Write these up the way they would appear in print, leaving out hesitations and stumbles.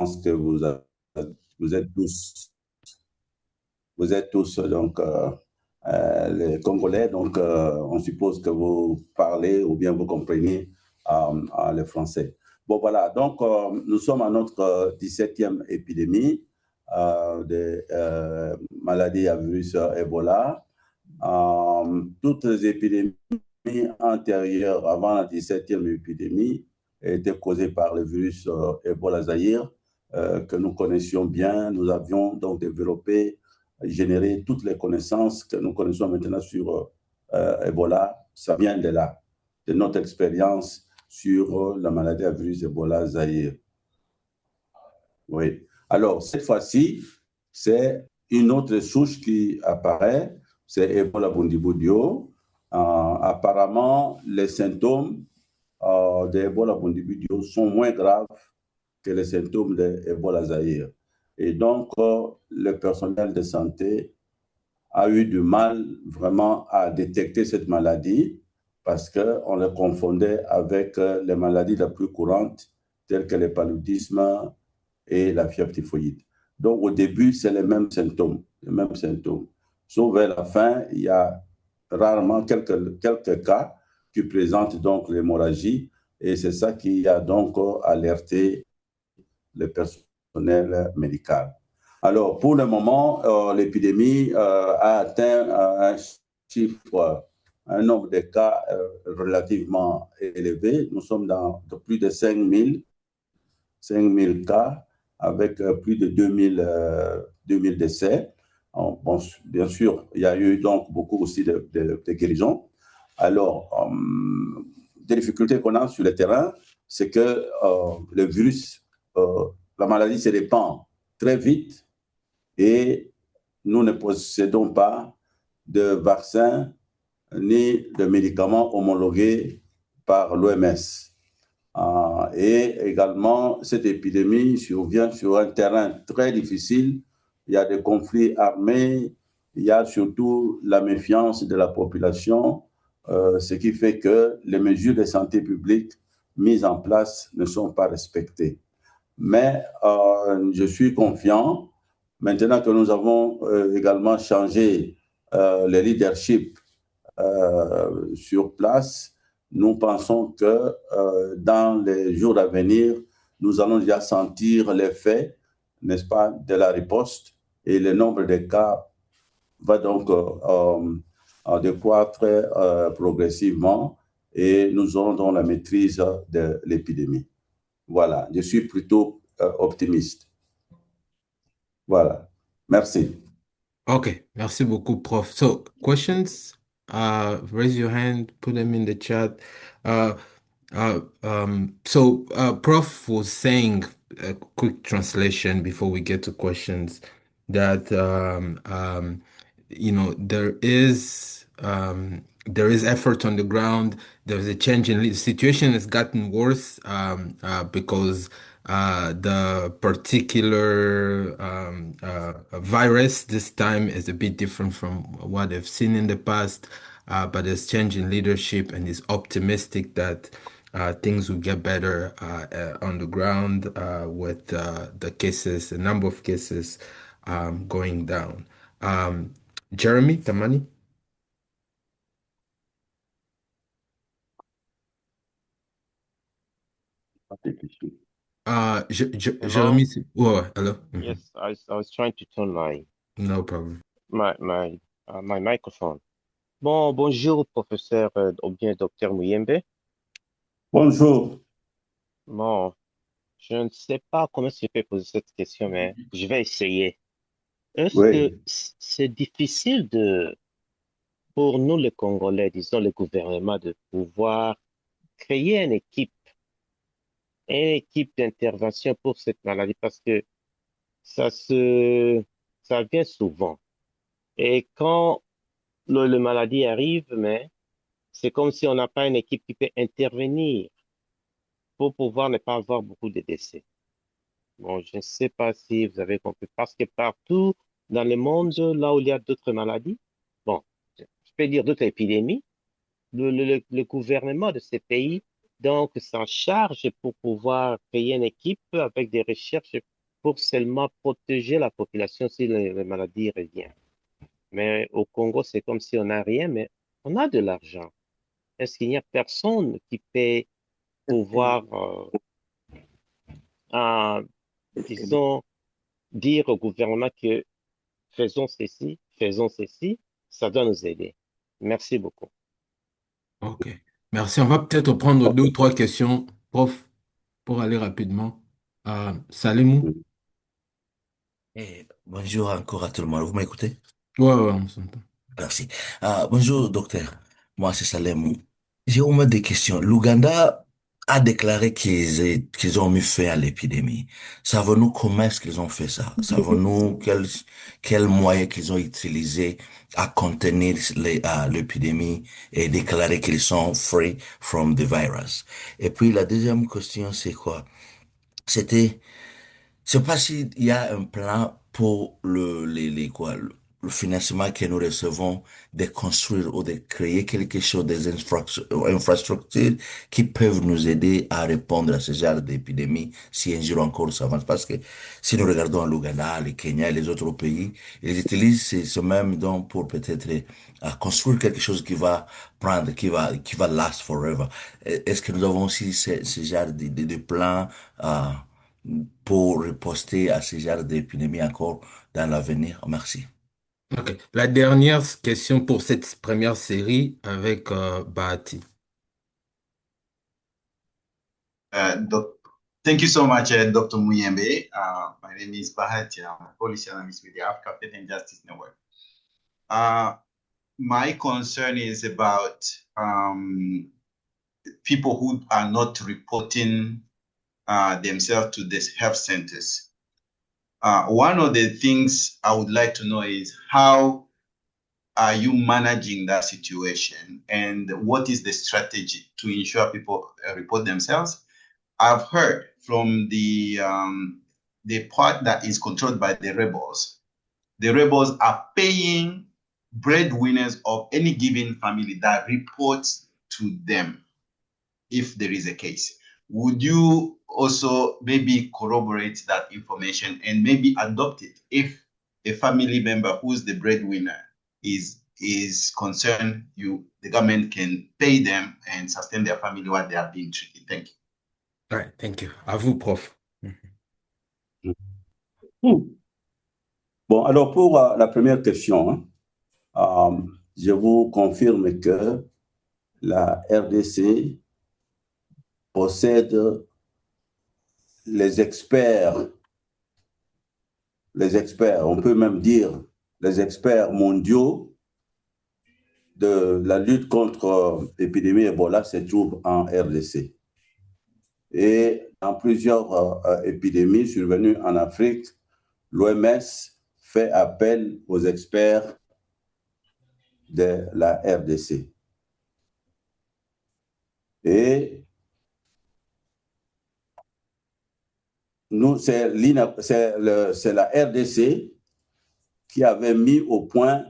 pense que vous êtes tous, vous êtes tous donc les Congolais, donc on suppose que vous parlez ou bien vous comprenez le français. Bon, voilà, donc nous sommes à notre 17e épidémie de maladie à virus Ebola. Toutes les épidémies antérieures avant la 17e épidémie étaient causées par le virus Ebola Zaïre que nous connaissions bien. Nous avions donc développé, généré toutes les connaissances que nous connaissons maintenant sur Ebola. Ça vient de là, de notre expérience sur la maladie à virus Ebola Zaïre. Oui. Alors, cette fois-ci, c'est une autre souche qui apparaît, c'est Ebola Bundibugyo. Apparemment, les symptômes d'Ebola Bundibugyo sont moins graves que les symptômes d'Ebola Zaïre. Et donc, le personnel de santé a eu du mal vraiment à détecter cette maladie parce qu'on le confondait avec les maladies les plus courantes telles que le paludisme et la fièvre typhoïde. Donc, au début, c'est les mêmes symptômes, les mêmes symptômes. Sauf vers la fin, il y a rarement quelques cas qui présentent donc l'hémorragie et c'est ça qui a donc alerté le personnel médical. Alors, pour le moment, l'épidémie a atteint un chiffre, un nombre de cas relativement élevé. Nous sommes dans plus de 5 000 cas avec plus de 2000 décès. Bon, bien sûr, il y a eu donc beaucoup aussi de guérisons. Alors, des difficultés qu'on a sur le terrain, c'est que le virus, la maladie se répand très vite et nous ne possédons pas de vaccin ni de médicaments homologués par l'OMS. Et également, cette épidémie survient sur un terrain très difficile. Il y a des conflits armés, il y a surtout la méfiance de la population, ce qui fait que les mesures de santé publique mises en place ne sont pas respectées. Mais je suis confiant, maintenant que nous avons également changé le leadership sur place, nous pensons que dans les jours à venir, nous allons déjà sentir l'effet, n'est-ce pas, de la riposte et le nombre de cas va donc décroître progressivement et nous aurons donc la maîtrise de l'épidémie. Voilà, je suis plutôt optimiste. Voilà, merci. Okay, merci beaucoup, Prof. So, questions? Raise your hand, put them in the chat. Uh, Prof was saying a quick translation before we get to questions that there is effort on the ground. There's a change in the situation has gotten worse because the particular virus this time is a bit different from what they've seen in the past. But there's change in leadership, and he's optimistic that things will get better on the ground with the cases, the number of cases going down. Jeremy Tamani? Hello? Jeremy, oh, hello. Mhm. Yes, I was trying to turn No problem. my microphone. Bon, bonjour, professeur, ou bien docteur Muyembe. Bonjour. Bon, je ne sais pas comment je peux poser cette question, mais je vais essayer. Est-ce que Oui. c'est difficile pour nous, les Congolais, disons le gouvernement, de pouvoir créer une équipe d'intervention pour cette maladie parce que ça se, ça vient souvent. Et quand le maladie arrive, mais c'est comme si on n'a pas une équipe qui peut intervenir pour pouvoir ne pas avoir beaucoup de décès. Bon, je ne sais pas si vous avez compris, parce que partout dans le monde, là où il y a d'autres maladies, bon, je peux dire d'autres épidémies, le gouvernement de ces pays donc s'en charge pour pouvoir créer une équipe avec des recherches pour seulement protéger la population si la maladie revient. Mais au Congo, c'est comme si on n'a rien, mais on a de l'argent. Est-ce qu'il n'y a personne qui peut pouvoir, euh, disons, dire au gouvernement que faisons ceci, ça doit nous aider. Merci beaucoup. OK. Merci. On va peut-être prendre deux ou trois questions, prof, pour aller rapidement. Salimou? Bonjour encore à tout le monde. Vous m'écoutez? Ouais, ouais, on s'entend. Merci. Bonjour, docteur. Moi, c'est Salem. J'ai au moins des questions. L'Ouganda a déclaré qu'ils ont mis fin à l'épidémie. Savons-nous comment est-ce qu'ils ont fait ça? Savons-nous quels moyens qu'ils ont utilisés à contenir l'épidémie et déclarer qu'ils sont free from the virus? Et puis, la deuxième question, c'est quoi? C'était je sais pas s'il y a un plan pour le financement que nous recevons de construire ou de créer quelque chose, des infrastructures qui peuvent nous aider à répondre à ce genre d'épidémie si un jour encore ça avance. Parce que si nous regardons l'Ouganda, le Kenya et les autres pays, ils utilisent ce même don pour peut-être construire quelque chose qui va prendre, qui va last forever. Est-ce que nous avons aussi ce genre de plans, euh, pour riposter à ce genre d'épidémie encore dans l'avenir? Merci. OK. La dernière question pour cette première série avec Bahati. Doc, thank you so much, Dr. Muyembe. My name is Bahati. I'm a policy analyst with the Africa Faith and Justice Network. My concern is about people who are not reporting themselves to these health centers. One of the things I would like to know is how are you managing that situation and what is the strategy to ensure people report themselves? I've heard from the part that is controlled by the rebels. The rebels are paying breadwinners of any given family that reports to them if there is a case. Would you also maybe corroborate that information and maybe adopt it if a family member who's the breadwinner is concerned, the government can pay them and sustain their family while they are being treated? Thank you. All right, thank you. À vous, prof. Bon, alors pour la première question, je vous confirme que la RDC possède les experts, on peut même dire les experts mondiaux de la lutte contre l'épidémie Ebola se trouvent en RDC. Et dans plusieurs épidémies survenues en Afrique, l'OMS fait appel aux experts de la RDC. Et nous, c'est la RDC qui avait mis au point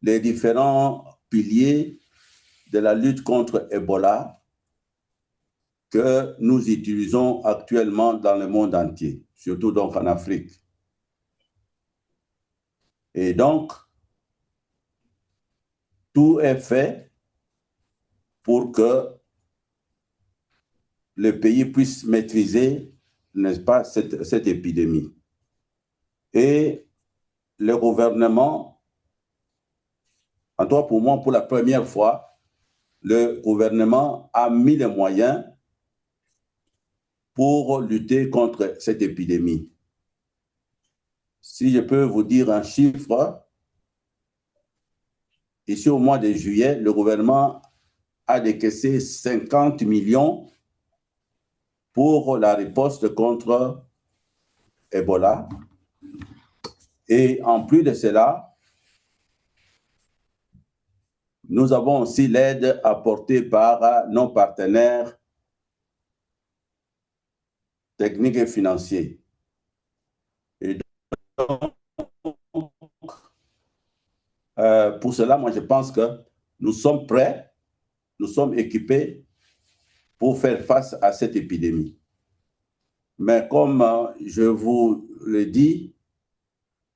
les différents piliers de la lutte contre Ebola que nous utilisons actuellement dans le monde entier, surtout donc en Afrique. Et donc, tout est fait pour que le pays puisse maîtriser, n'est-ce pas, cette épidémie. Et le gouvernement, en tout cas pour moi, pour la première fois, le gouvernement a mis les moyens pour lutter contre cette épidémie. Si je peux vous dire un chiffre, ici au mois de juillet, le gouvernement a décaissé 50 millions pour la riposte contre Ebola. Et en plus de cela, nous avons aussi l'aide apportée par nos partenaires techniques et financiers. Et donc, pour cela, moi, je pense que nous sommes prêts nous sommes équipés pour faire face à cette épidémie. Mais comme je vous le dis,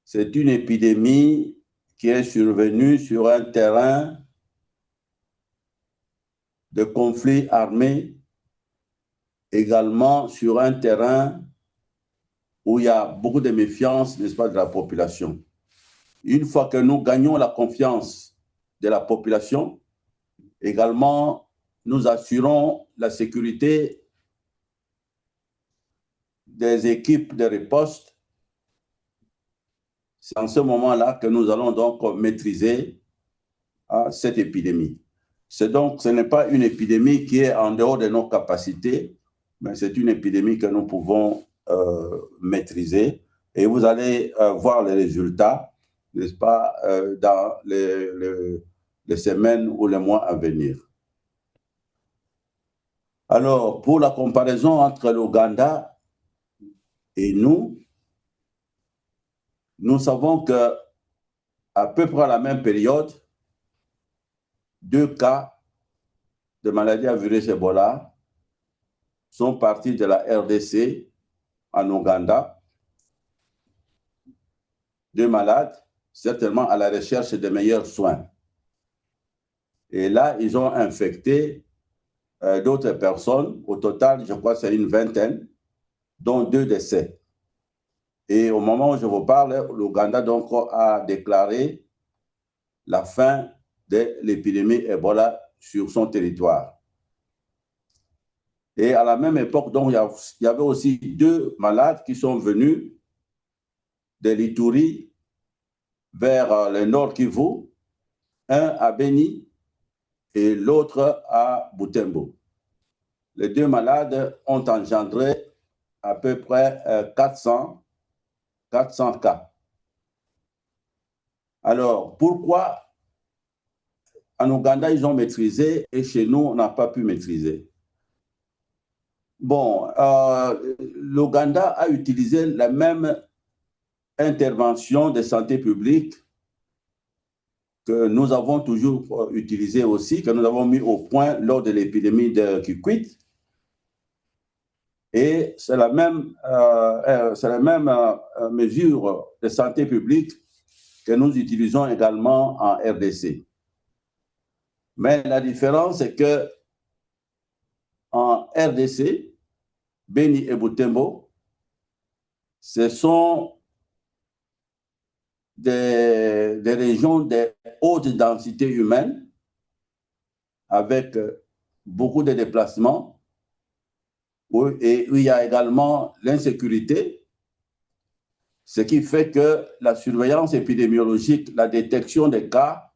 c'est une épidémie qui est survenue sur un terrain de conflit armé, également sur un terrain où il y a beaucoup de méfiance, n'est-ce pas, de la population. Une fois que nous gagnons la confiance de la population, également, nous assurons la sécurité des équipes de riposte. C'est en ce moment-là que nous allons donc maîtriser cette épidémie. Ce n'est pas une épidémie qui est en dehors de nos capacités, mais c'est une épidémie que nous pouvons maîtriser. Et vous allez voir les résultats, n'est-ce pas, dans les semaines ou les mois à venir. Alors, pour la comparaison entre l'Ouganda et nous savons qu'à peu près à la même période, 2 cas de maladie à virus Ebola sont partis de la RDC en Ouganda. 2 malades, certainement à la recherche de meilleurs soins. Et là, ils ont infecté d'autres personnes. Au total, je crois que c'est une vingtaine, dont 2 décès. Et au moment où je vous parle, l'Ouganda donc a déclaré la fin de l'épidémie Ebola sur son territoire. Et à la même époque, donc, il y avait aussi 2 malades qui sont venus de l'Ituri vers le nord Kivu, un à Beni et l'autre à Butembo. Les 2 malades ont engendré à peu près 400 cas. Alors, pourquoi en Ouganda, ils ont maîtrisé et chez nous, on n'a pas pu maîtriser? Bon, l'Ouganda a utilisé la même intervention de santé publique que nous avons toujours utilisée aussi, que nous avons mis au point lors de l'épidémie de Kikwit. Et c'est la même mesure de santé publique que nous utilisons également en RDC. Mais la différence, c'est que en RDC, Beni et Butembo, ce sont des régions de haute densité humaine avec beaucoup de déplacements et où il y a également l'insécurité, ce qui fait que la surveillance épidémiologique, la détection des cas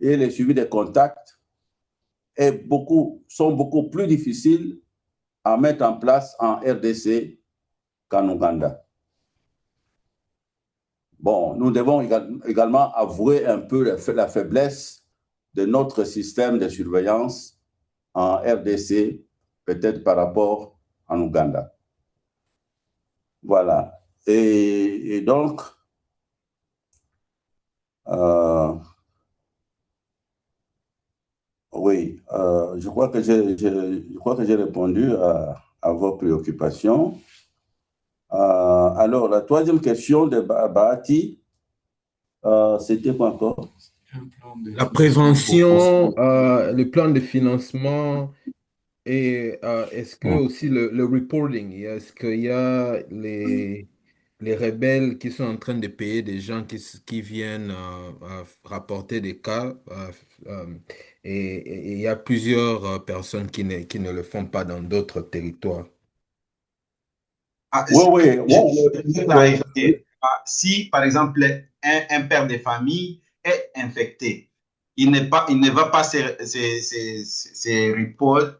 et le suivi des contacts sont beaucoup plus difficiles à mettre en place en RDC qu'en Ouganda. Bon, nous devons également avouer un peu la faiblesse de notre système de surveillance en RDC, peut-être par rapport en Ouganda. Voilà. Et donc, oui, je crois que j'ai répondu à vos préoccupations. Alors, la troisième question de Bahati, c'était quoi encore? La prévention, le plan de financement et est-ce que aussi le reporting, est-ce qu'il y a les rebelles qui sont en train de payer des gens qui viennent rapporter des cas et il y a plusieurs personnes qui ne le font pas dans d'autres territoires. Oui. Si, par exemple, un père de famille est infecté, il ne va pas se reports,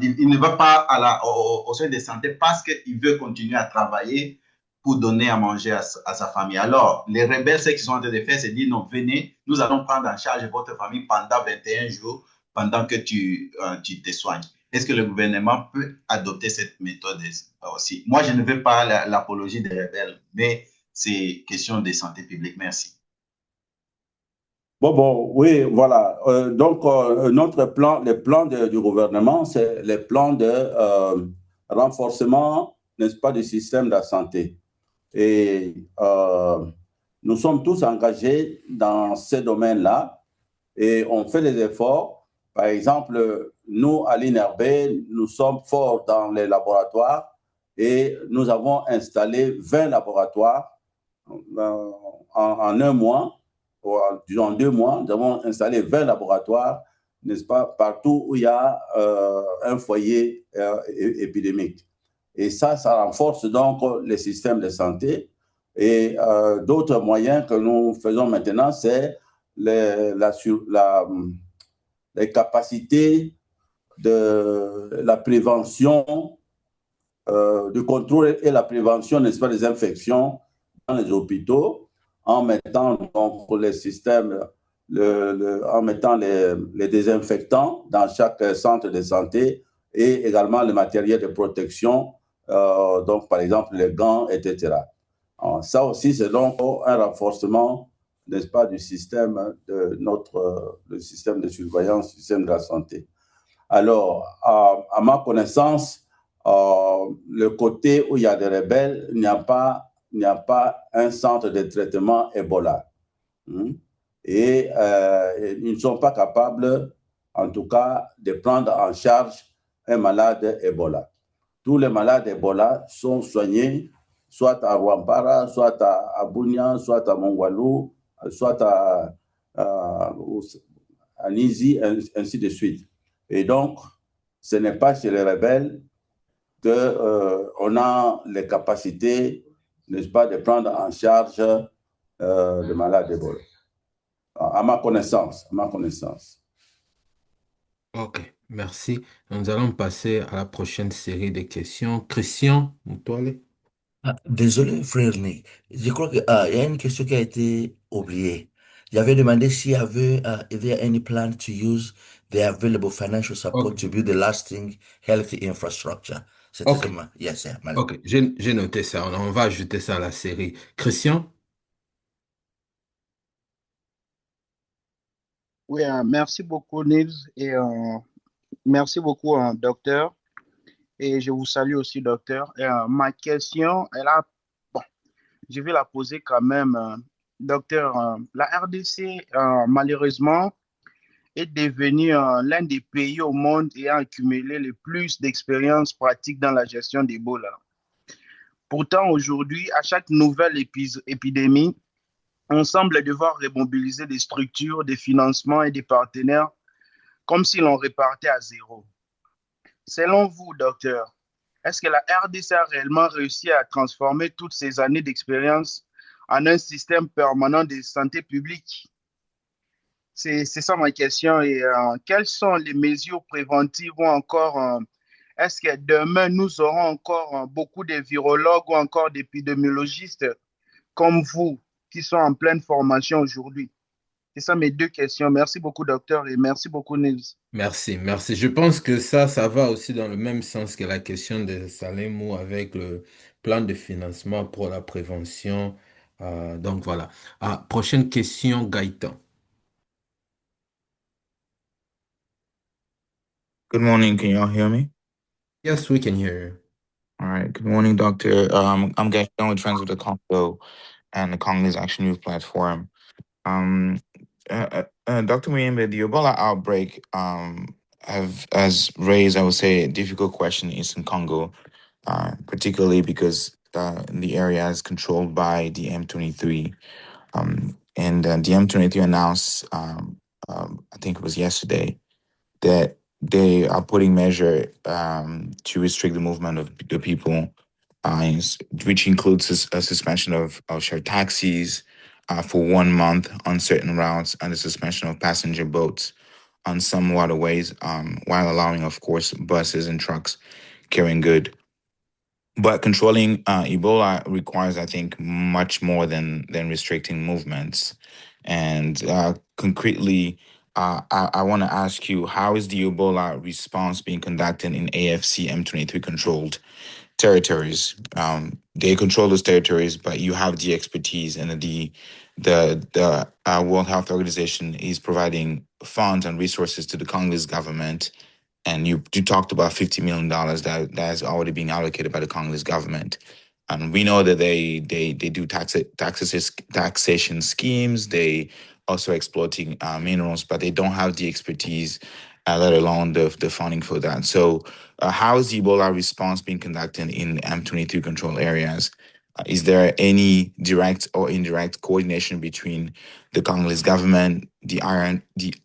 il ne va pas au centre de santé parce qu'il veut continuer à travailler pour donner à manger à sa famille. Alors, les rebelles, ce qu'ils sont en train de faire, c'est dire, non, venez, nous allons prendre en charge votre famille pendant 21 jours, pendant que tu te soignes. Est-ce que le gouvernement peut adopter cette méthode aussi? Moi, je ne veux pas l'apologie des rebelles, mais c'est question de santé publique. Merci. Oui, voilà. Donc, notre plan, les plans du gouvernement, c'est les plans de renforcement, n'est-ce pas, du système de la santé. Et nous sommes tous engagés dans ces domaines-là et on fait des efforts. Par exemple, nous, à l'INRB, nous sommes forts dans les laboratoires et nous avons installé 20 laboratoires en un mois, ou disons 2 mois. Nous avons installé 20 laboratoires, n'est-ce pas, partout où il y a un foyer épidémique. Et ça renforce donc les systèmes de santé. Et d'autres moyens que nous faisons maintenant, c'est les capacités de la prévention, du contrôle et la prévention, n'est-ce pas, des infections dans les hôpitaux, en mettant donc les systèmes, en mettant les désinfectants dans chaque centre de santé et également le matériel de protection, donc par exemple les gants, etc. Alors, ça aussi, c'est donc un renforcement, n'est-ce pas, du système le système de surveillance, le système de la santé. Alors, à ma connaissance, le côté où il y a des rebelles, il n'y a pas un centre de traitement Ebola. Et ils ne sont pas capables, en tout cas, de prendre en charge un malade Ebola. Tous les malades Ebola sont soignés soit à Rwampara, soit à Bunia, soit à Mongwalu, soit à Nizi, ainsi de suite. Et donc, ce n'est pas chez les rebelles qu'on a les capacités, n'est-ce pas, de prendre en charge les malades Ebola. À ma connaissance. Ok, merci. Nous allons passer à la prochaine série de questions. Christian Moutouale. Désolé, frère Nick. Je crois qu'il y a une question qui a été oubliée. J'avais demandé s'il y avait, if there any plan to use the available financial support Ok, to build a lasting, healthy infrastructure. C'était ok, seulement, yes, sir, madam. ok. J'ai noté ça. On va ajouter ça à la série. Christian? Oui, merci beaucoup, Nils, et merci beaucoup, docteur. Et je vous salue aussi, docteur. Et, ma question, bon, je vais la poser quand même, docteur. La RDC, malheureusement, est devenue l'un des pays au monde ayant accumulé le plus d'expérience pratique dans la gestion d'Ebola. Pourtant, aujourd'hui, à chaque nouvelle épidémie, on semble devoir remobiliser des structures, des financements et des partenaires comme si l'on repartait à zéro. Selon vous, docteur, est-ce que la RDC a réellement réussi à transformer toutes ces années d'expérience en un système permanent de santé publique? C'est ça ma question. Et quelles sont les mesures préventives ou encore, est-ce que demain nous aurons encore beaucoup de virologues ou encore d'épidémiologistes comme vous qui sont en pleine formation aujourd'hui? C'est ça mes deux questions. Merci beaucoup, docteur, et merci beaucoup, Nils. Merci, merci. Je pense que ça va aussi dans le même sens que la question de Salemou avec le plan de financement pour la prévention. Donc voilà. Prochaine question, Gaëtan. Good morning. Can y'all hear me? Yes, we can hear you. All right. Good morning, Doctor. I'm Gaston with Friends of the Congo and the Congolese Action Youth Platform. Um, Dr. Muyembe, the Ebola outbreak has raised, I would say, a difficult question in Eastern Congo, particularly because the area is controlled by the M23. And the M23 announced, I think it was yesterday, that they are putting measure to restrict the movement of the people, which includes a suspension of shared taxis for 1 month on certain routes and the suspension of passenger boats on some waterways, while allowing, of course, buses and trucks carrying good. But controlling Ebola requires, I think, much more than restricting movements. And concretely, I want to ask you, how is the Ebola response being conducted in AFC M23 controlled territories. They control those territories, but you have the expertise, and the World Health Organization is providing funds and resources to the Congolese government. And you talked about $50 million that has already been allocated by the Congolese government. And we know that they do taxation schemes. They also exploiting minerals, but they don't have the expertise, let alone the funding for that. So how is the Ebola response being conducted in M23 control areas? Is there any direct or indirect coordination between the Congolese government, the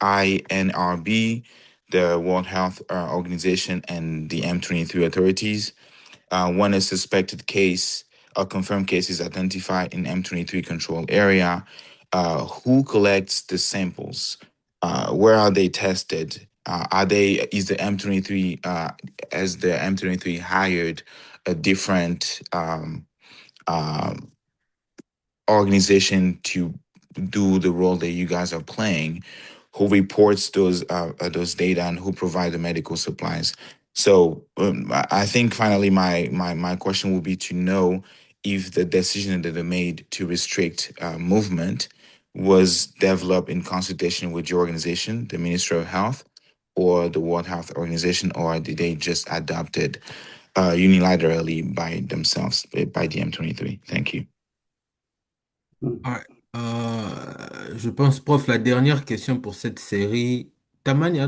INRB, the World Health Organization, and the M23 authorities? When a suspected case or confirmed case is identified in M23 control area, who collects the samples? Where are they tested? Is the M23 has the M23 hired a different organization to do the role that you guys are playing? Who reports those data and who provide the medical supplies? So I think finally my question will be to know if the decision that they made to restrict movement was developed in consultation with your organization, the Ministry of Health, or the World Health Organization, or did they just adopt it unilaterally by themselves, by the M23? Thank you. Ouais. Je pense, prof, la dernière question pour cette série. Tamani,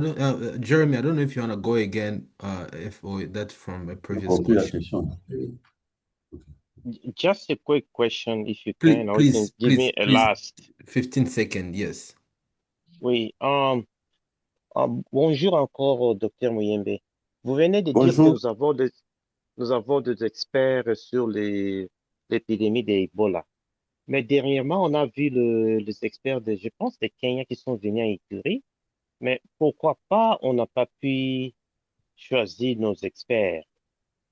Jeremy, I don't know if you want to go again, or that's from a previous Compris la question. question. Just a quick question, if you Please, can, or you can give me a last. 15 seconds, yes. Oui. Bonjour encore, docteur Muyembe. Vous venez de dire que Bonjour. nous avons des experts sur l'épidémie d'Ebola. Mais dernièrement, on a vu les experts je pense, des Kenyans qui sont venus à Ituri. Mais pourquoi pas, on n'a pas pu choisir nos experts?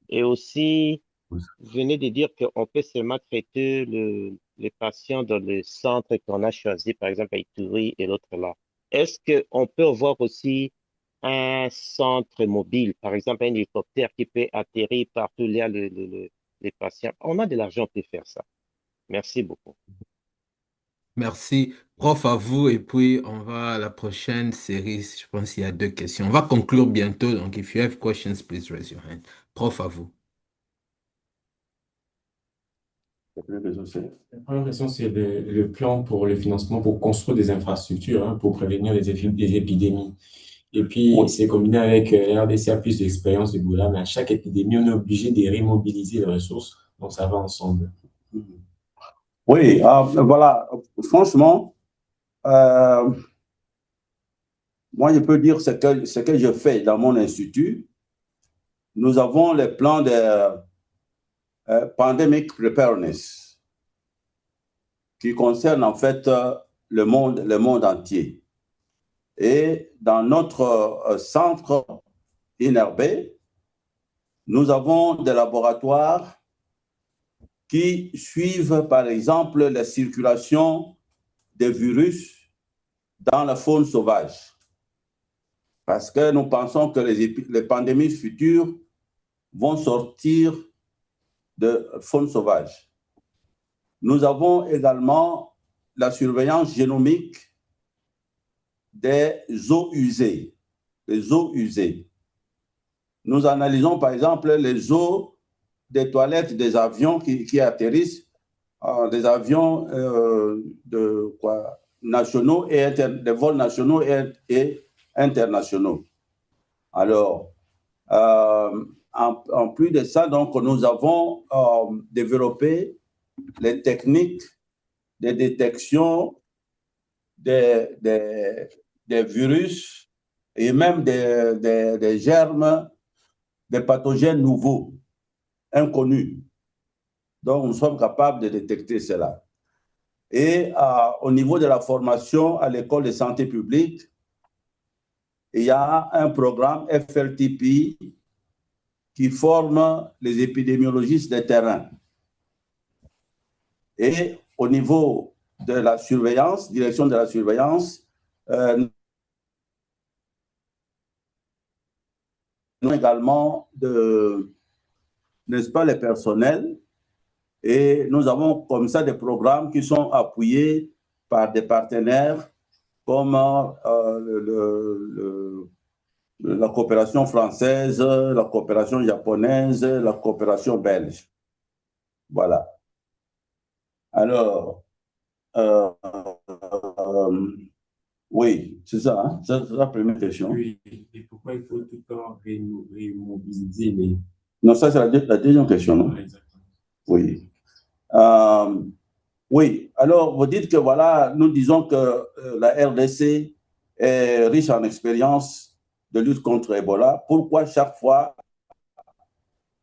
Et aussi, vous venez de dire qu'on peut seulement traiter les patients dans le centre qu'on a choisi, par exemple à Ituri et l'autre là. Est-ce qu'on peut avoir aussi un centre mobile, par exemple un hélicoptère qui peut atterrir partout où il y a les patients? On a de l'argent, on peut faire ça. Merci beaucoup. Merci. Prof, à vous, et puis on va à la prochaine série. Je pense qu'il y a 2 questions. On va conclure bientôt, donc if you have questions, please raise your hand. Prof, à vous. La première question, c'est La première question, c'est le plan pour le financement pour construire des infrastructures pour prévenir les épidémies. Et puis, Oui. c'est combiné avec la RDC a plus d'expérience d'Ebola, mais à chaque épidémie, on est obligé de remobiliser les ressources. Donc, ça va ensemble. Oui, voilà. Franchement, moi, je peux dire ce que je fais dans mon institut. Nous avons les plans de pandemic preparedness qui concernent en fait le monde entier. Et dans notre centre INRB, nous avons des laboratoires qui suivent, par exemple, la circulation des virus dans la faune sauvage. Parce que nous pensons que les pandémies futures vont sortir de faune sauvage. Nous avons également la surveillance génomique des eaux usées. Les eaux usées. Nous analysons, par exemple, les eaux des toilettes des avions qui atterrissent, des avions nationaux et des vols nationaux et internationaux. Alors, en plus de ça, donc, nous avons développé les techniques de détection des virus et même des germes, des pathogènes nouveaux, inconnus. Donc, nous sommes capables de détecter cela. Et au niveau de la formation à l'école de santé publique, il y a un programme FLTP qui forme les épidémiologistes de terrain. Et au niveau de la surveillance, direction de la surveillance, nous avons également n'est-ce pas, les personnels. Et nous avons comme ça des programmes qui sont appuyés par des partenaires comme la coopération française, la coopération japonaise, la coopération belge. Voilà. Alors, oui, c'est ça, hein? C'est la première question. Oui, et pourquoi il faut tout le temps remobiliser les... Non, ça c'est la deuxième question, non? Ah, exactement. Oui. Oui, alors vous dites que voilà, nous disons que la RDC est riche en expérience de lutte contre Ebola. Pourquoi chaque fois,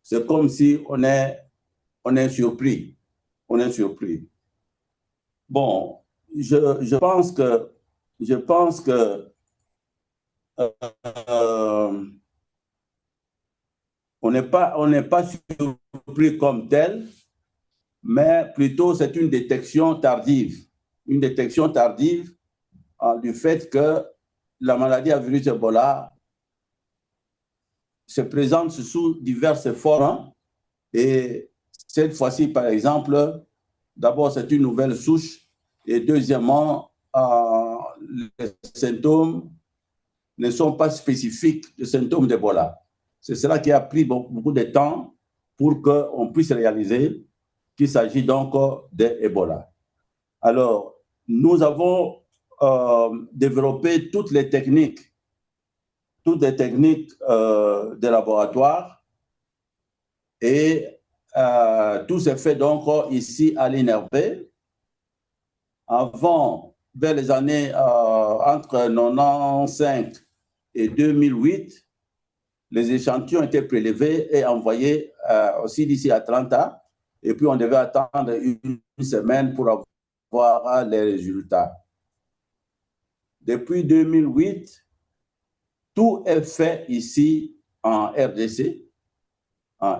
c'est comme si on est surpris. On est surpris. Bon, je pense que on n'est pas surpris comme tel, mais plutôt c'est une détection tardive. Une détection tardive du fait que la maladie à virus Ebola se présente sous diverses formes. Et cette fois-ci, par exemple, d'abord, c'est une nouvelle souche. Et deuxièmement, les symptômes ne sont pas spécifiques des symptômes d'Ebola. C'est cela qui a pris beaucoup de temps pour qu'on puisse réaliser qu'il s'agit donc d'Ebola. Alors, nous avons développé toutes les techniques de laboratoire et tout s'est fait donc ici à l'INRB. Avant, vers les années entre 1995 et 2008, les échantillons étaient prélevés et envoyés aussi d'ici à Atlanta. Et puis, on devait attendre une semaine pour avoir les résultats. Depuis 2008, tout est fait ici en RDC, à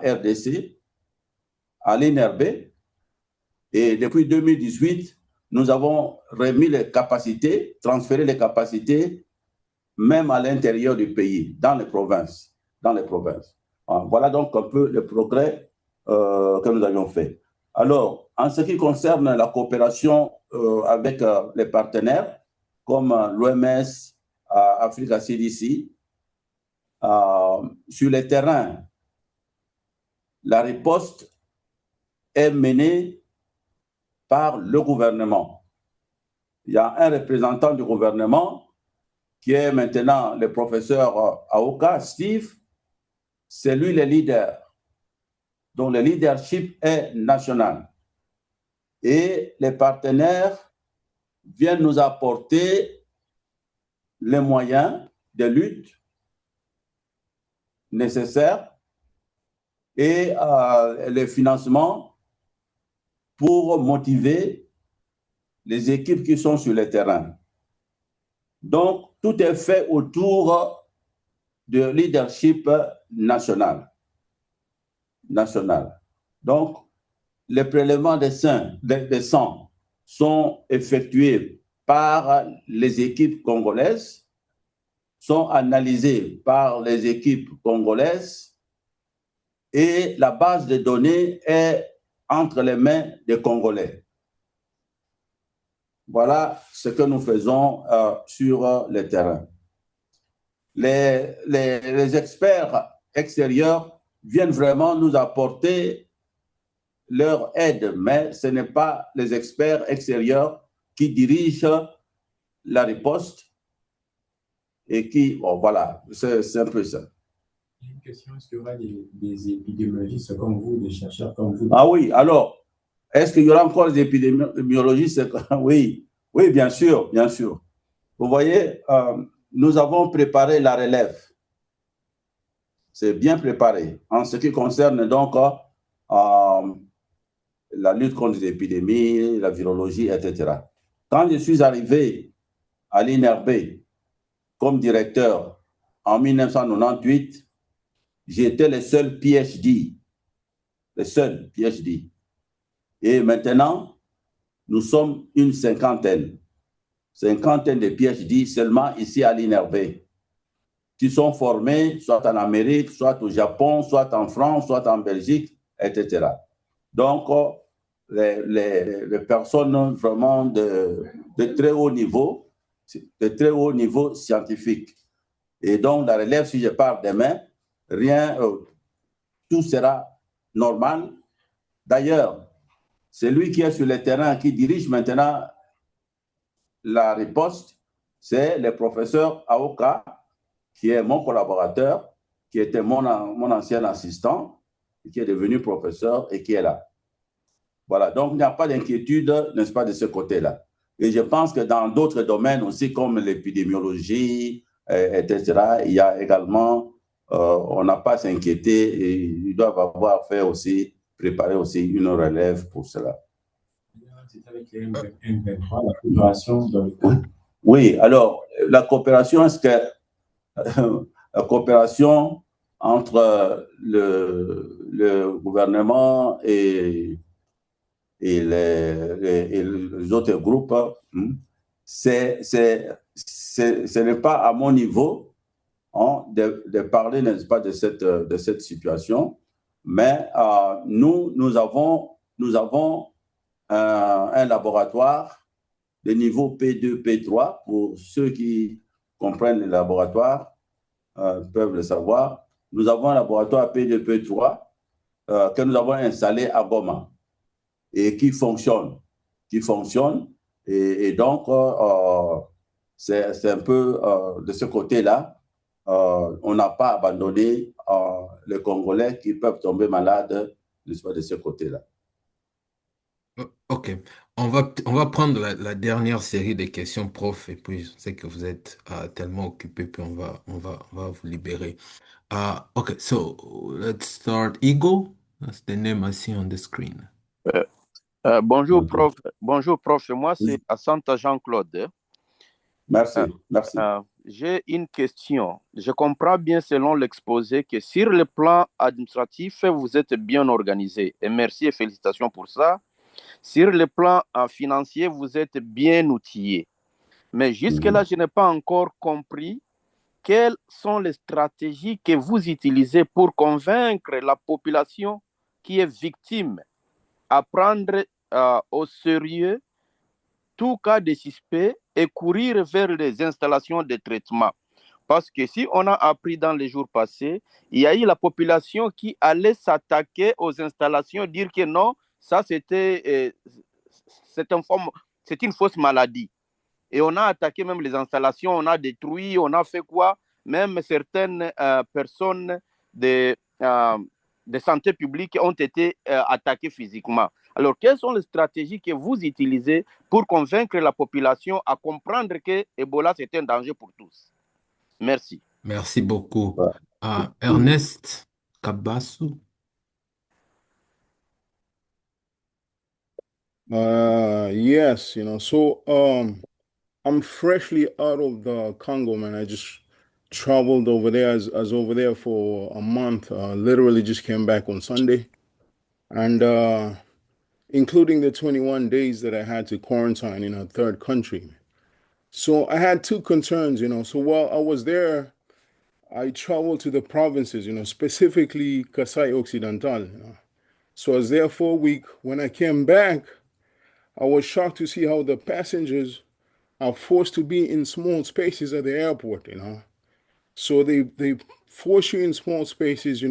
l'INRB. Et depuis 2018, nous avons remis les capacités, transféré les capacités, même à l'intérieur du pays, dans les provinces. Voilà donc un peu le progrès que nous avions fait. Alors, en ce qui concerne la coopération avec les partenaires, comme l'OMS, Africa CDC, sur le terrain, la riposte est menée par le gouvernement. Il y a un représentant du gouvernement qui est maintenant le professeur Aoka, Steve. C'est lui le leader, dont le leadership est national. Et les partenaires viennent nous apporter les moyens de lutte nécessaires et le financement pour motiver les équipes qui sont sur le terrain. Donc, tout est fait autour du leadership national. Donc, les prélèvements de sang sont effectués par les équipes congolaises, sont analysés par les équipes congolaises et la base de données est entre les mains des Congolais. Voilà ce que nous faisons sur le terrain. Les experts extérieurs viennent vraiment nous apporter leur aide, mais ce n'est pas les experts extérieurs qui dirigent la riposte et qui, bon, voilà, c'est un peu ça. Une question, est-ce qu'il y aura des épidémiologistes comme vous, des chercheurs comme vous? Ah oui, alors, est-ce qu'il y aura encore des épidémiologistes? Oui, bien sûr. Vous voyez, nous avons préparé la relève. C'est bien préparé en ce qui concerne donc la lutte contre les épidémies, la virologie, etc. Quand je suis arrivé à l'INRB comme directeur en 1998, j'étais le seul PhD. Et maintenant, nous sommes une cinquantaine de PhD seulement ici à l'INRB. qui sont formés soit en Amérique, soit au Japon, soit en France, soit en Belgique, etc. Donc, les personnes vraiment de très haut niveau, scientifique. Et donc, la relève, si je pars demain, tout sera normal. D'ailleurs, c'est lui qui est sur le terrain, qui dirige maintenant la riposte, c'est le professeur Aoka, qui est mon collaborateur, qui était mon ancien assistant, qui est devenu professeur et qui est là. Voilà, donc il n'y a pas d'inquiétude, n'est-ce pas, de ce côté-là. Et je pense que dans d'autres domaines aussi, comme l'épidémiologie, etc., il y a également, on n'a pas à s'inquiéter et ils doivent avoir fait aussi, préparer aussi une relève pour cela. C'est avec les M23, la coopération dans le cas. Oui, alors, la coopération, est-ce que la coopération entre le gouvernement et les autres groupes, ce n'est pas à mon niveau de parler, n'est-ce pas, de cette situation, mais nous avons un laboratoire de niveau P2, P3, pour ceux qui comprennent les laboratoires, peuvent le savoir. Nous avons un laboratoire P2, P3 que nous avons installé à Goma et qui fonctionne. Et donc, c'est un peu de ce côté-là, on n'a pas abandonné les Congolais qui peuvent tomber malades de ce côté-là. Ok, on va prendre la dernière série de questions, prof, et puis je sais que vous êtes tellement occupé, puis on va vous libérer. Okay, so let's start. Eagle, that's the name I see on the screen. Bonjour, prof. Bonjour, prof. Moi, c'est Assanta Jean-Claude. Merci, merci. J'ai une question. Je comprends bien selon l'exposé que sur le plan administratif, vous êtes bien organisé. Et merci et félicitations pour ça. Sur le plan financier, vous êtes bien outillé. Mais jusque-là, je n'ai pas encore compris quelles sont les stratégies que vous utilisez pour convaincre la population qui est victime à prendre au sérieux tout cas de suspect et courir vers les installations de traitement. Parce que si on a appris dans les jours passés, il y a eu la population qui allait s'attaquer aux installations, dire que non, ça c'est une fausse maladie. Et on a attaqué même les installations, on a détruit, on a fait quoi? Même certaines personnes de santé publique ont été attaquées physiquement. Alors, quelles sont les stratégies que vous utilisez pour convaincre la population à comprendre que Ebola, c'est un danger pour tous? Merci. Merci beaucoup. Ernest Kabasu. Yes, so I'm freshly out of the Congo, man. I just traveled over there as over there for a month. Literally just came back on Sunday, and including the 21 days that I had to quarantine in a third country. So I had two concerns, So while I was there, I traveled to the provinces, specifically Kasai Occidental. So I was there for a week. When I came back, I was shocked to see how the passengers are forced to be in small spaces at the airport, So they force you in small spaces,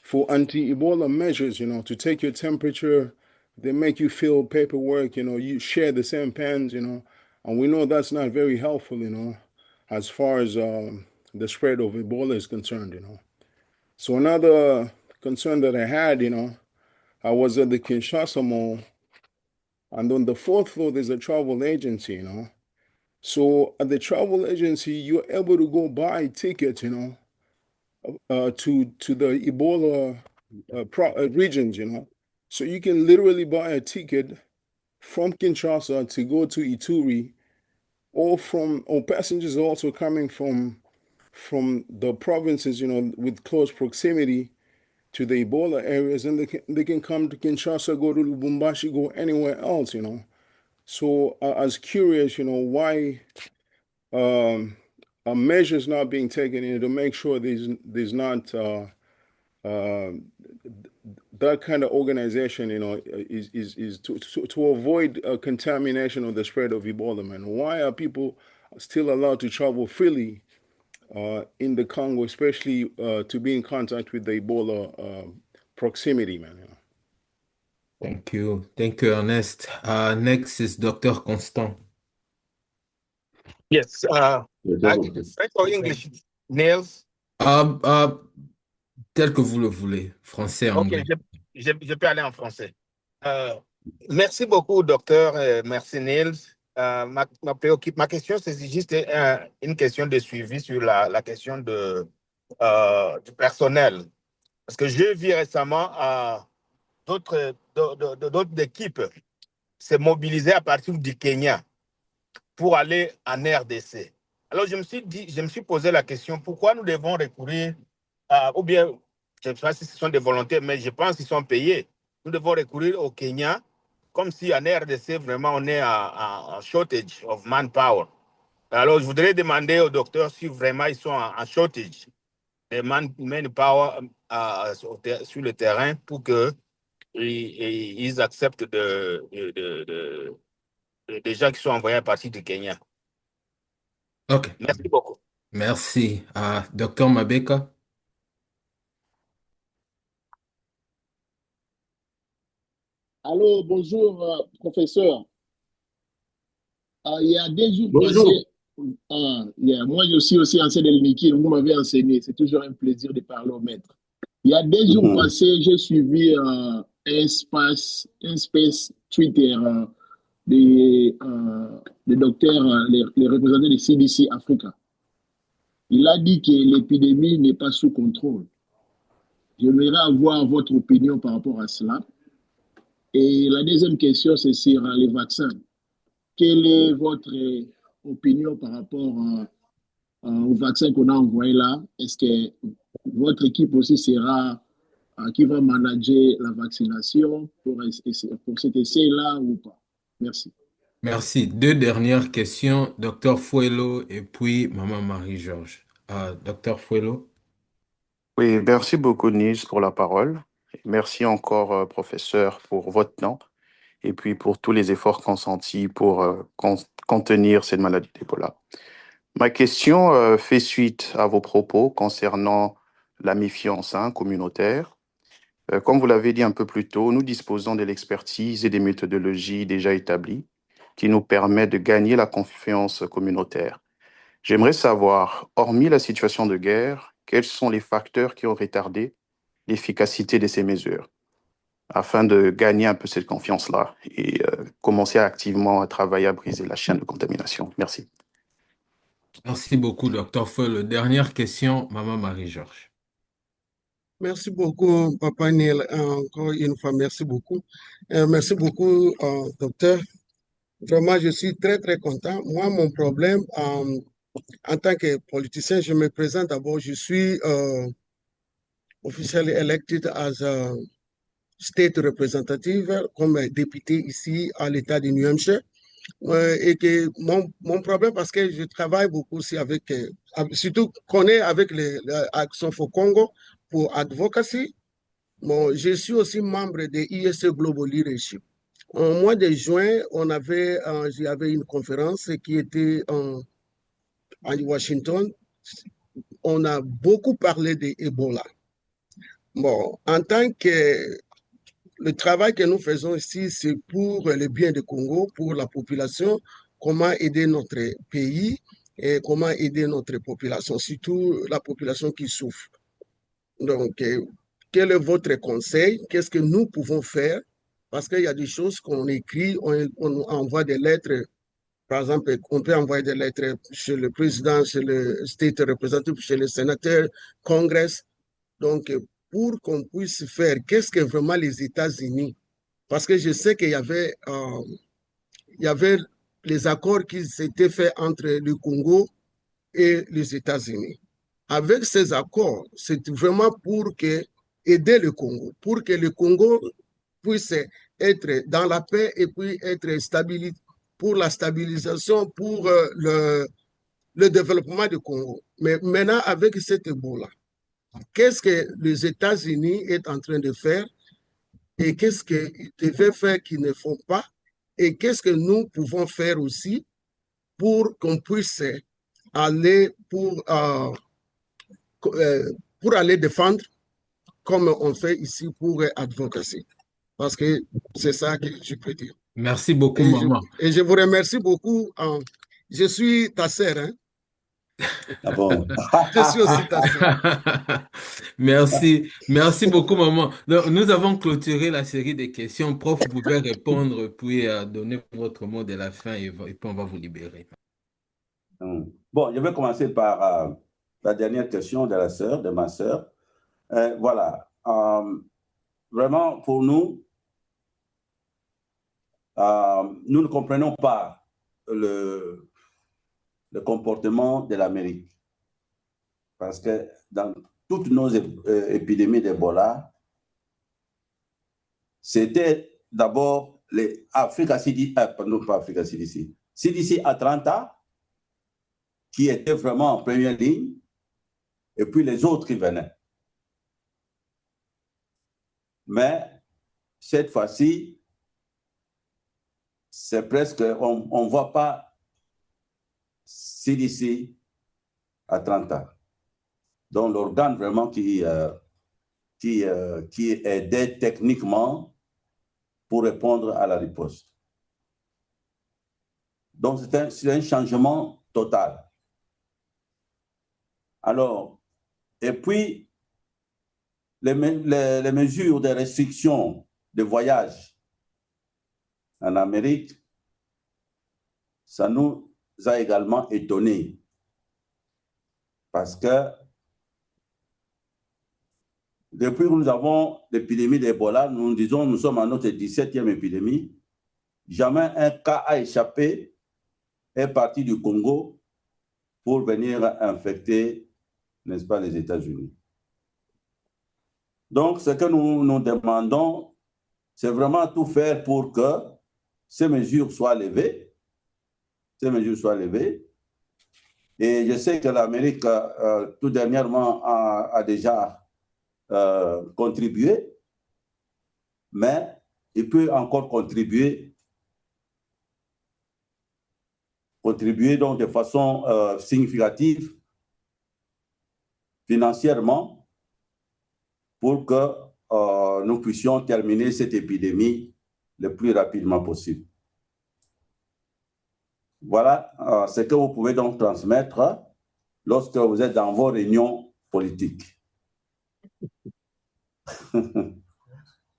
for anti-Ebola measures, to take your temperature. They make you fill paperwork, you share the same pens, and we know that's not very helpful, as far as the spread of Ebola is concerned, So another concern that I had, I was at the Kinshasa Mall, and on the fourth floor, there's a travel agency, So at the travel agency, you're able to go buy tickets, to the Ebola regions, So you can literally buy a ticket from Kinshasa to go to Ituri, or passengers are also coming from the provinces, with close proximity to the Ebola areas, and they can come to Kinshasa, go to Lubumbashi, go anywhere else, So I was curious, why measures not being taken in to make sure there's not that kind of organization, is to avoid contamination or the spread of Ebola, man. Why are people still allowed to travel freely in the Congo, especially to be in contact with the Ebola proximity, man? Thank you. Thank you, Ernest. Next is Dr. Constant. Yes. French or English, Niels? Tel que vous le voulez, français, Ok, anglais. je peux aller en français. Merci beaucoup, docteur. Merci, Niels. Ma question, c'est juste une question de suivi sur la question du personnel. Parce que j'ai vu récemment d'autres équipes se mobiliser à partir du Kenya pour aller en RDC. Alors, je me suis posé la question, pourquoi nous devons recourir ou bien, je ne sais pas si ce sont des volontaires, mais je pense qu'ils sont payés. Nous devons recourir au Kenya, comme si en RDC, vraiment, on est en shortage of manpower. Alors, je voudrais demander au docteur si vraiment ils sont en shortage de manpower sur le terrain pour qu'ils acceptent des gens qui sont envoyés à partir du Kenya. OK. Merci beaucoup. Merci. Dr. Mabeka. Allô, bonjour, professeur. Il y a des jours Bonjour. passés, moi je suis aussi ancien de l'UNIKI, vous m'avez enseigné, c'est toujours un plaisir de parler au maître. Il y a des jours passés, j'ai suivi un space Twitter des docteurs, les représentants de CDC Africa. Il a dit que l'épidémie n'est pas sous contrôle. J'aimerais avoir votre opinion par rapport à cela. Et la deuxième question, c'est sur les vaccins. Quelle est votre opinion par rapport aux vaccins qu'on a envoyés là? Est-ce que votre équipe aussi sera qui va manager la vaccination pour cet essai-là ou pas? Merci. Merci. Deux dernières questions, Dr. Fouello et puis Maman Marie-Georges. Dr. Fouello. Oui, merci beaucoup, Niels, pour la parole. Merci encore, professeur, pour votre temps et puis pour tous les efforts consentis pour contenir cette maladie d'Ebola. Ma question fait suite à vos propos concernant la méfiance communautaire. Comme vous l'avez dit un peu plus tôt, nous disposons de l'expertise et des méthodologies déjà établies qui nous permettent de gagner la confiance communautaire. J'aimerais savoir, hormis la situation de guerre, quels sont les facteurs qui ont retardé l'efficacité de ces mesures afin de gagner un peu cette confiance-là et commencer activement à travailler à briser la chaîne de contamination. Merci. Merci beaucoup, Dr. Fouello. Dernière question, Maman Marie-Georges. Merci beaucoup, Papa Niel. Encore une fois, merci beaucoup. Merci beaucoup, docteur. Vraiment, je suis très, très content. Moi, mon problème, en tant que politicien, je me présente d'abord, je suis officially elected as a state representative comme député ici à l'État du New Hampshire. Et que mon problème, parce que je travaille beaucoup aussi avec, surtout qu'on est avec l'Action for Congo pour advocacy. Bon, je suis aussi membre de ISE Global Leadership. En mois de juin, j'avais une conférence qui était à Washington. On a beaucoup parlé de Ebola. Bon, en tant que le travail que nous faisons ici, c'est pour le bien du Congo, pour la population, comment aider notre pays et comment aider notre population, surtout la population qui souffre. Donc, quel est votre conseil? Qu'est-ce que nous pouvons faire? Parce qu'il y a des choses qu'on écrit, on envoie des lettres. Par exemple, on peut envoyer des lettres chez le président, chez le state representative, chez le sénateur, Congress. Donc, pour qu'on puisse faire, qu'est-ce que vraiment les États-Unis? Parce que je sais qu'il y avait les accords qui s'étaient faits entre le Congo et les États-Unis. Avec ces accords, c'est vraiment pour aider le Congo, pour que le Congo puisse être dans la paix et puis être stabilisé pour la stabilisation, pour le développement du Congo. Mais maintenant, avec cet Ebola, qu'est-ce que les États-Unis sont en train de faire et qu'est-ce qu'ils devaient faire qu'ils ne font pas et qu'est-ce que nous pouvons faire aussi pour qu'on puisse aller pour aller défendre comme on fait ici pour advocacy. Parce que c'est ça que je peux dire. Merci beaucoup, maman. Et je vous remercie beaucoup. Je suis ta sœur, hein? Ah bon? Je suis aussi ta sœur. Merci beaucoup, maman. Donc, nous avons clôturé la série des questions. Prof, vous pouvez répondre, puis donner votre mot de la fin et puis on va vous libérer. Bon, je vais commencer par la dernière question de la sœur, de ma sœur. Voilà. Vraiment, pour nous, nous ne comprenons pas le comportement de l'Amérique. Parce que dans toutes nos épidémies d'Ebola, c'était d'abord les Africa CDC, pardon, pas Africa CDC, CDC Atlanta, qui était vraiment en première ligne, et puis les autres qui venaient. Mais cette fois-ci, c'est presque, on ne voit pas CDC Atlanta. Donc l'organe vraiment qui aidait techniquement pour répondre à la riposte. Donc c'est un changement total. Alors, et puis, les mesures de restriction de voyage en Amérique, ça nous a également étonnés. Parce que depuis que nous avons l'épidémie d'Ebola, nous disons nous sommes à notre 17e épidémie, jamais un cas a échappé, est parti du Congo pour venir infecter, n'est-ce pas, les États-Unis. Donc, ce que nous demandons, c'est vraiment tout faire pour que ces mesures soient levées. Et je sais que l'Amérique, tout dernièrement, a déjà contribué, mais il peut encore contribuer donc de façon significative financièrement pour que nous puissions terminer cette épidémie le plus rapidement possible. Voilà ce que vous pouvez donc transmettre lorsque vous êtes dans vos réunions politiques.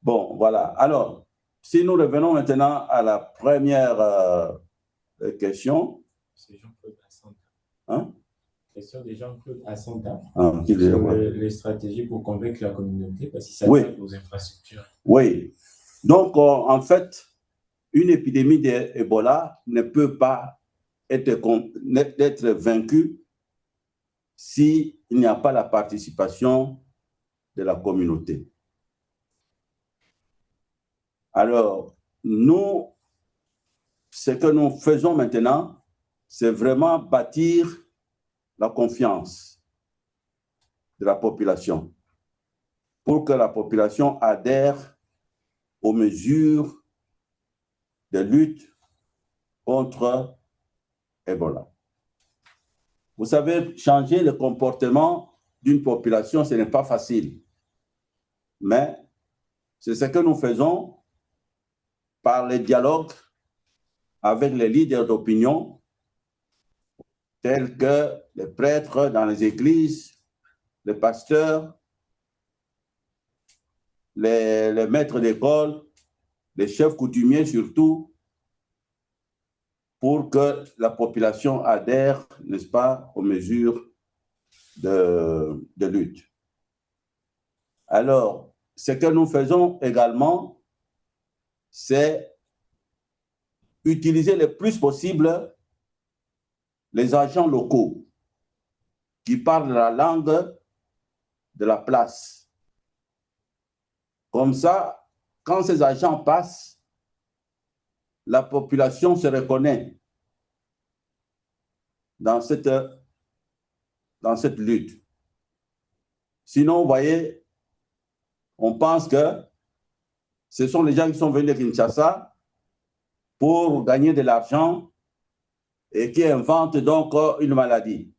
Bon, voilà. Alors, si nous revenons maintenant à la première question. C'est Jean-Claude Assanta. Hein? Question de Jean-Claude Assanta. Sur les stratégies pour convaincre la communauté, parce que ça oui. aide aux infrastructures. Oui. Donc, en fait, une épidémie d'Ebola ne peut pas être vaincue s'il n'y a pas la participation de la communauté. Alors, nous, ce que nous faisons maintenant, c'est vraiment bâtir la confiance de la population pour que la population adhère aux mesures de lutte contre Ebola. Vous savez, changer le comportement d'une population, ce n'est pas facile. Mais c'est ce que nous faisons par les dialogues avec les leaders d'opinion, tels que les prêtres dans les églises, les pasteurs, les maîtres d'école, les chefs coutumiers surtout, pour que la population adhère, n'est-ce pas, aux mesures de lutte. Alors, ce que nous faisons également, c'est utiliser le plus possible les agents locaux qui parlent la langue de la place. Comme ça, quand ces agents passent, la population se reconnaît. dans cette lutte. Sinon, vous voyez, on pense que ce sont les gens qui sont venus de Kinshasa pour gagner de l'argent et qui inventent donc une maladie.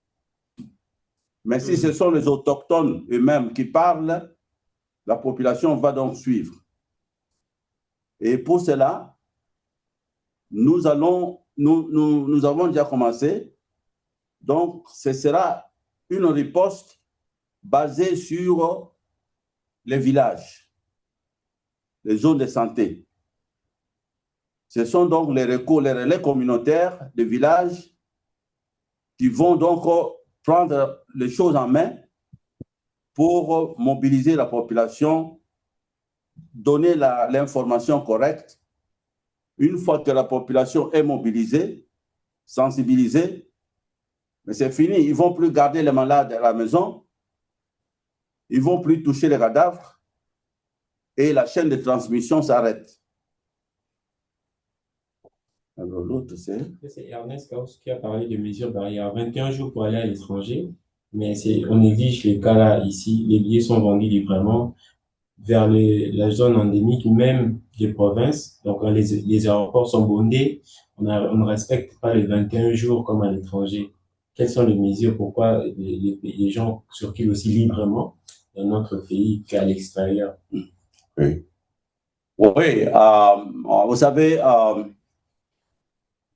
Mais si ce sont les autochtones eux-mêmes qui parlent, la population va donc suivre. Et pour cela, nous avons déjà commencé. Donc, ce sera une riposte basée sur les villages, les zones de santé. Ce sont donc les relais communautaires des villages qui vont donc prendre les choses en main pour mobiliser la population, donner l'information correcte. Une fois que la population est mobilisée, sensibilisée, mais c'est fini. Ils ne vont plus garder les malades à la maison, ils ne vont plus toucher les cadavres et la chaîne de transmission s'arrête. Alors l'autre, c'est Ernest Kaus qui a parlé de mesures barrières. 21 jours pour aller à l'étranger, mais on exige les cas là, ici, les billets sont vendus librement vers la zone endémique, même des provinces. Donc les aéroports sont bondés, on ne respecte pas les 21 jours comme à l'étranger. Quelles sont les mesures? Pourquoi les gens circulent aussi librement dans notre pays qu'à l'extérieur? Oui. Oui, vous savez,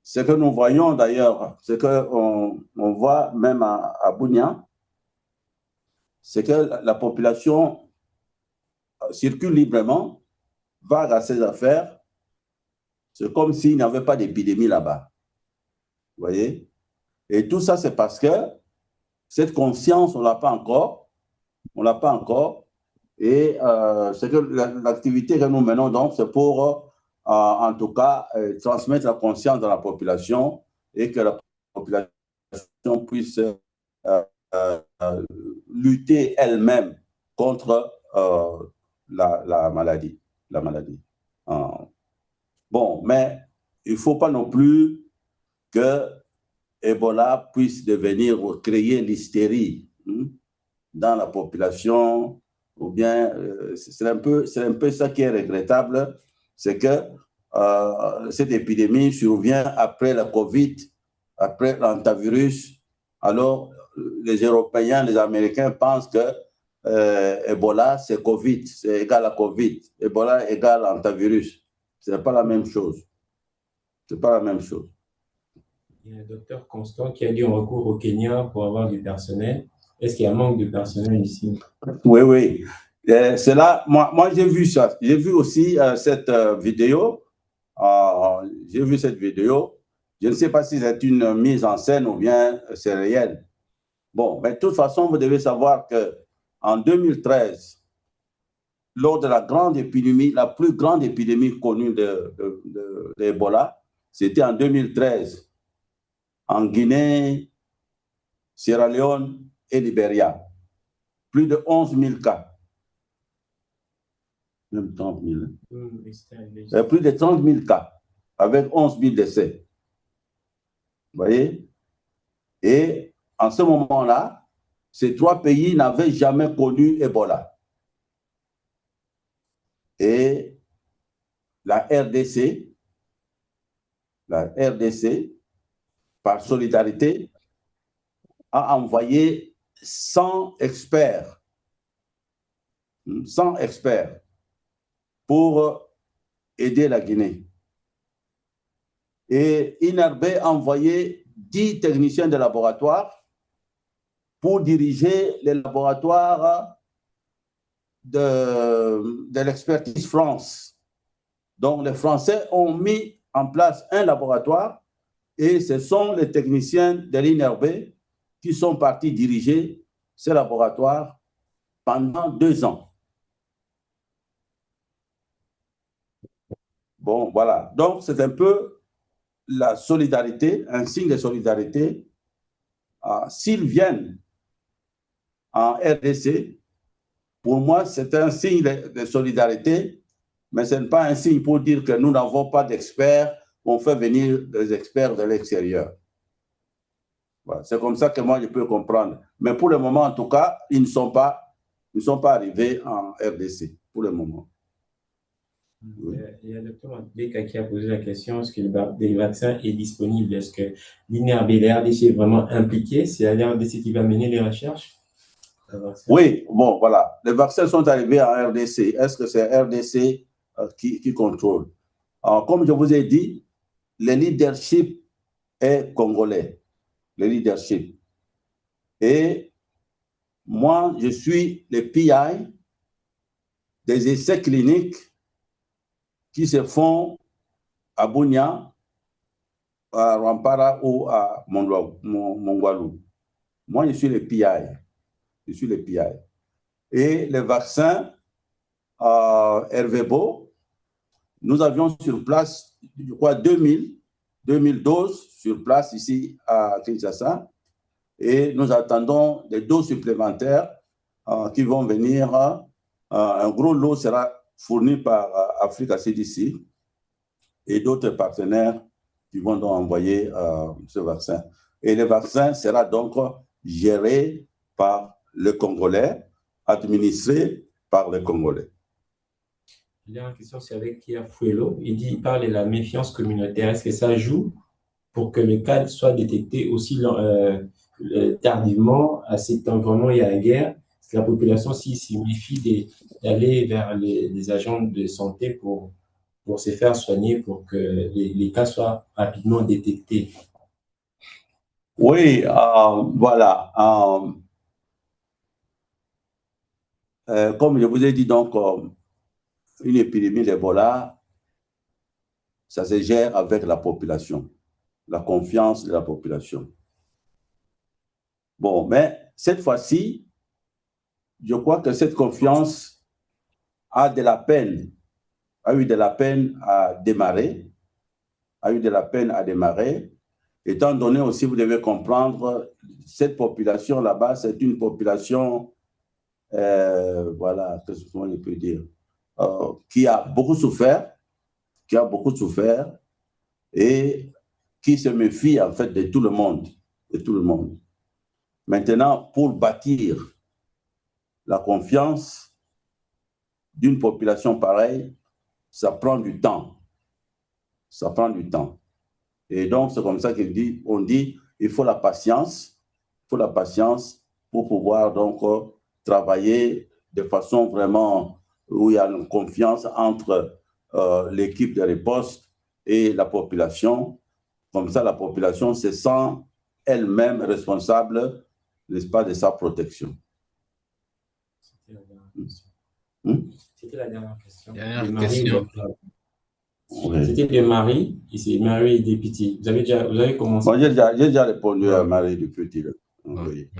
ce que nous voyons d'ailleurs, ce qu'on voit même à Bunia, c'est que la population circule librement, va à ses affaires. C'est comme s'il n'y avait pas d'épidémie là-bas. Vous voyez? Et tout ça, c'est parce que cette conscience, on ne l'a pas encore. On ne l'a pas encore. Et c'est que l'activité que nous menons, donc, c'est pour, en tout cas, transmettre la conscience dans la population et que la population puisse lutter elle-même contre la maladie. Bon, mais il ne faut pas non plus que Ebola puisse créer l'hystérie dans la population, ou bien c'est un peu ça qui est regrettable, c'est que cette épidémie survient après la COVID, après l'hantavirus. Alors, les Européens, les Américains pensent que Ebola, c'est COVID, c'est égal à COVID. Ebola égale hantavirus. Ce n'est pas la même chose. Ce n'est pas la même chose. Il y a un docteur Constant qui a dit on recourt au Kenya pour avoir du personnel. Est-ce qu'il y a un manque de personnel ici? Oui, oui. C'est là, moi j'ai vu ça. J'ai vu aussi cette vidéo. J'ai vu cette vidéo. Je ne sais pas si c'est une mise en scène ou bien c'est réel. Bon, mais de toute façon, vous devez savoir qu'en 2013, lors de la grande épidémie, la plus grande épidémie connue d'Ebola, c'était en 2013, en Guinée, Sierra Leone et Libéria. Plus de 11 000 cas. Même 30 000. Plus de 30 000 cas, avec 11 000 décès. Vous voyez? Et en ce moment-là, ces trois pays n'avaient jamais connu Ebola. Et la RDC, par solidarité, a envoyé 100 experts pour aider la Guinée. Et INRB a envoyé 10 techniciens de laboratoire pour diriger les laboratoires de l'expertise France. Donc, les Français ont mis en place un laboratoire et ce sont les techniciens de l'INRB qui sont partis diriger ce laboratoire pendant 2 ans. Bon, voilà. Donc, c'est un peu la solidarité, un signe de solidarité. S'ils viennent en RDC, pour moi, c'est un signe de solidarité, mais ce n'est pas un signe pour dire que nous n'avons pas d'experts, on fait venir des experts de l'extérieur. Voilà. C'est comme ça que moi, je peux comprendre. Mais pour le moment, en tout cas, ils ne sont pas arrivés en RDC, pour le moment. Il y a le docteur Beka qui a posé la question, est-ce que le vaccin est disponible? Est-ce que l'INRB, la RDC est vraiment impliquée? C'est la RDC qui va mener les recherches? Oui, bon, voilà. Les vaccins sont arrivés en RDC. Est-ce que c'est RDC qui contrôle? Comme je vous ai dit, le leadership est congolais. Le leadership. Et moi, je suis le PI des essais cliniques qui se font à Bunia, à Rwampara ou à Mongwalu. Moi, je suis le PI. Je suis le PI. Et les vaccins RVBO, nous avions sur place, je crois, 2000 doses sur place ici à Kinshasa. Et nous attendons des doses supplémentaires qui vont venir. Un gros lot sera fourni par Africa CDC et d'autres partenaires qui vont donc envoyer ce vaccin. Et le vaccin sera donc géré par le Congolais, administré par les Congolais. La dernière question, c'est avec Kia Fuelo. Il parle de la méfiance communautaire. Est-ce que ça joue pour que le cas soit détecté aussi tardivement, à cet environnement et à la guerre? Est-ce que la population s'y méfie d'aller vers les agents de santé pour se faire soigner, pour que les cas soient rapidement détectés? Oui, voilà. Comme je vous ai dit, donc, une épidémie d'Ebola, ça se gère avec la population, la confiance de la population. Bon, mais cette fois-ci, je crois que cette confiance a eu de la peine à démarrer, étant donné aussi, vous devez comprendre, cette population là-bas, c'est une population, voilà, comment je peux dire, qui a beaucoup souffert, et qui se méfie en fait de tout le monde, Maintenant, pour bâtir la confiance d'une population pareille, ça prend du temps. Et donc, c'est comme ça qu'on dit, il faut la patience pour pouvoir donc travailler de façon vraiment où il y a une confiance entre l'équipe de riposte et la population. Comme ça, la population se sent elle-même responsable, n'est-ce pas, de sa protection. C'était la dernière question. Oui. C'était de Marie, ici, Marie Deputy. Vous avez commencé. Bon, j'ai déjà répondu à Marie Deputy. Oui.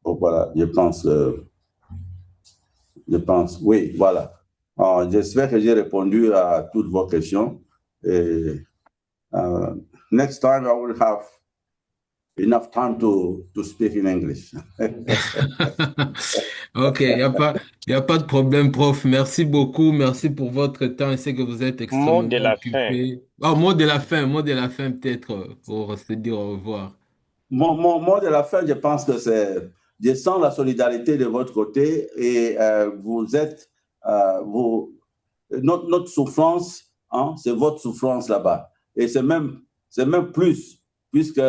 Bon, voilà, je pense, oui, voilà. J'espère que j'ai répondu à toutes vos questions. Et, next time, I will have enough time to speak in English. Ok, il n'y a pas de problème, prof. Merci beaucoup. Merci pour votre temps. Je sais que vous êtes Mot de extrêmement la fin. occupé. Mot de la fin peut-être pour se dire au revoir. Mon mot de la fin, je pense que c'est, je sens la solidarité de votre côté et vous êtes, notre souffrance, hein, c'est votre souffrance là-bas. Et c'est même plus, puisque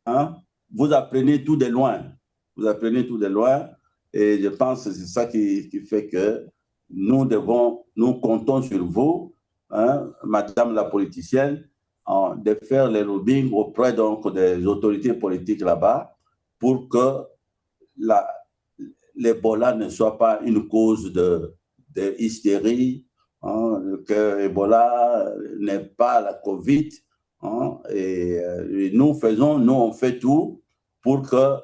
hein, vous apprenez tout de loin. Et je pense que c'est ça qui fait que nous comptons sur vous, hein, Madame la politicienne, de faire les lobbying auprès donc des autorités politiques là-bas pour que l'Ebola ne soit pas une cause de hystérie, hein, que l'Ebola n'est pas la COVID. Hein, et nous on fait tout pour qu'il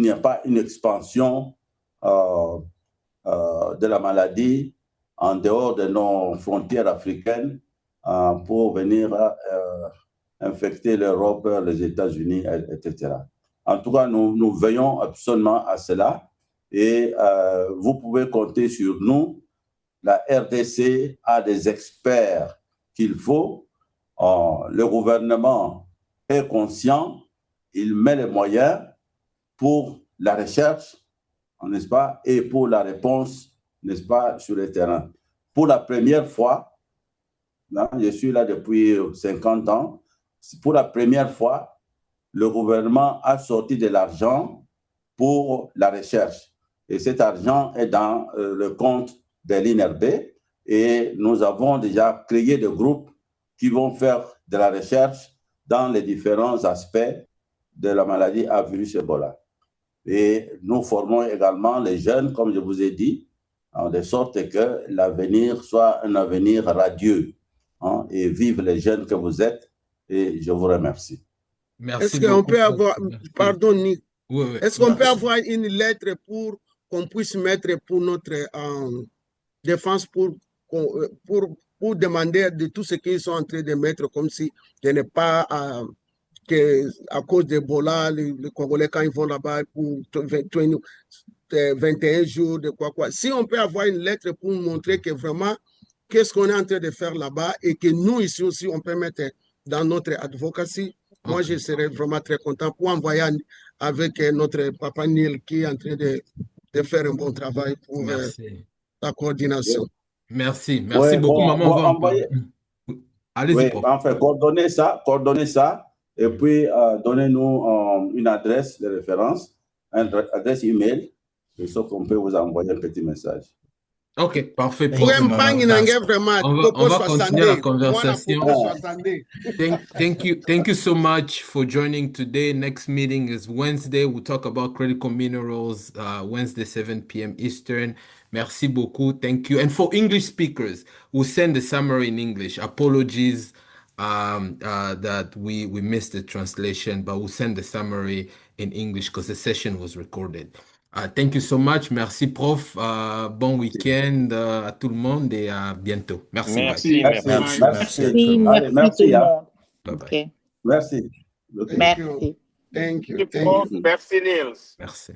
n'y ait pas une expansion de la maladie en dehors de nos frontières africaines pour venir infecter l'Europe, les États-Unis, etc. En tout cas, nous veillons absolument à cela et vous pouvez compter sur nous. La RDC a des experts qu'il faut. Le gouvernement est conscient il met les moyens pour la recherche, n'est-ce pas, et pour la réponse, n'est-ce pas, sur le terrain. Pour la première fois, hein, je suis là depuis 50 ans, pour la première fois, le gouvernement a sorti de l'argent pour la recherche. Et cet argent est dans le compte de l'INRB et nous avons déjà créé des groupes qui vont faire de la recherche dans les différents aspects de la maladie à virus Ebola. Et nous formons également les jeunes, comme je vous ai dit, de sorte que l'avenir soit un avenir radieux. Hein, et vive les jeunes que vous êtes. Et je vous remercie. Merci Est-ce qu'on beaucoup. peut avoir, pardon Nick, Oui, oui. est-ce qu'on peut avoir une lettre pour qu'on puisse mettre pour notre défense pour demander de tout ce qu'ils sont en train de mettre comme si ce n'est pas à cause d'Ebola, les Congolais quand ils vont là-bas pour 21 jours de quoi. Si on peut avoir une lettre pour montrer que vraiment qu'est-ce qu'on est en train de faire là-bas et que nous ici aussi on peut mettre dans notre advocacy, moi je serais vraiment très content pour envoyer avec notre papa Neil qui est en train de faire un bon travail pour la coordination. Merci Ouais, beaucoup, maman. Allez-y, oui, enfin, coordonnez ça, et puis donnez-nous une adresse de référence, une adresse email, de sorte qu'on peut vous envoyer un petit message. Ok, parfait. On va continuer la conversation. Thank you so much for joining today. Next meeting is Wednesday. We'll talk about critical minerals, Wednesday, 7 p.m. Eastern. Merci beaucoup. Thank you. And for English speakers, we'll send the summary in English. Apologies that we missed the translation, but we'll send the summary in English because the session was recorded. Thank you so much. Merci, prof. Bon week-end à tout le monde et à bientôt. Merci. Merci. Merci. Allez, merci tout le monde. Bye bye. bye. Merci. Merci. Thank you. Merci Niels. Merci.